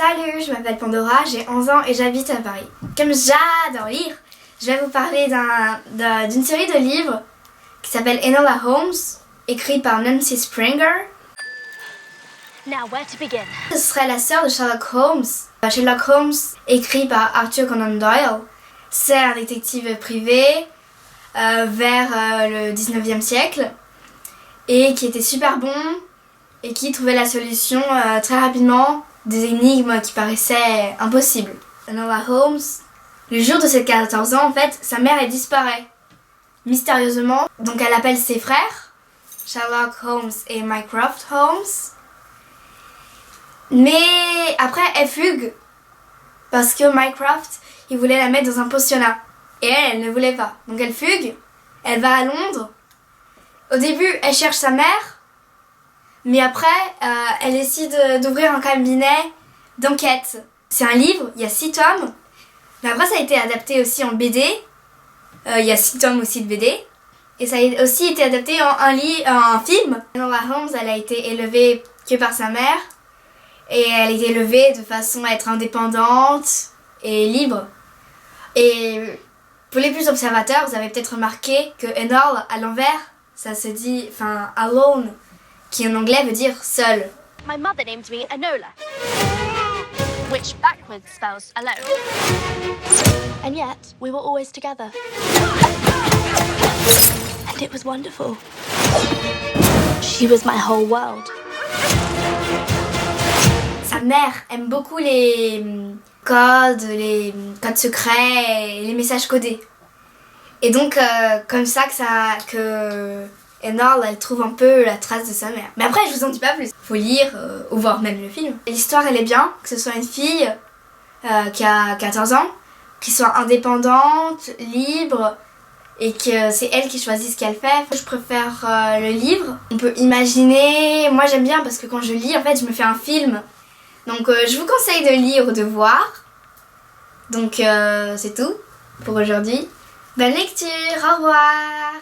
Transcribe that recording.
Salut, je m'appelle Pandora, j'ai 11 ans et j'habite à Paris. Comme j'adore lire, je vais vous parler d'une série de livres qui s'appelle Enola Holmes, écrit par Nancy Springer. Now, where to begin? Ce serait la sœur de Sherlock Holmes. Sherlock Holmes, écrit par Arthur Conan Doyle, c'est un détective privé vers le 19e siècle et qui était super bon et qui trouvait la solution très rapidement des énigmes qui paraissaient impossibles. Enola Holmes, le jour de ses 14 ans, en fait, sa mère elle disparaît mystérieusement. Donc elle appelle ses frères, Sherlock Holmes et Mycroft Holmes. Mais après elle fugue parce que Mycroft il voulait la mettre dans un pensionnat et elle ne voulait pas. Donc elle fugue, elle va à Londres. Au début elle cherche sa mère, mais après elle décide d'ouvrir un cabinet d'enquête. C'est un livre, il y a 6 tomes, mais après ça a été adapté aussi en BD. Il y a 6 tomes aussi de BD. Et ça a aussi été adapté en un film. Enola Holmes elle a été élevée que par sa mère. Et elle est élevée de façon à être indépendante et libre. Et pour les plus observateurs, vous avez peut-être remarqué que Enola à l'envers, ça se dit, alone, qui en anglais veut dire seul. My mother named me Enola, which backwards spells alone. And yet, we were always together. And it was wonderful. She was my whole world. Sa mère aime beaucoup les codes secrets, les messages codés. Et donc, comme ça que Enola, elle trouve un peu la trace de sa mère. Mais après, je vous en dis pas plus. Faut lire ou voir même le film. L'histoire, elle est bien, que ce soit une fille qui a 14 ans, qui soit indépendante, libre, et que c'est elle qui choisit ce qu'elle fait. Je préfère le livre. On peut imaginer, moi j'aime bien parce que quand je lis, en fait, je me fais un film. Donc je vous conseille de lire ou de voir. Donc c'est tout pour aujourd'hui. Bonne lecture, au revoir.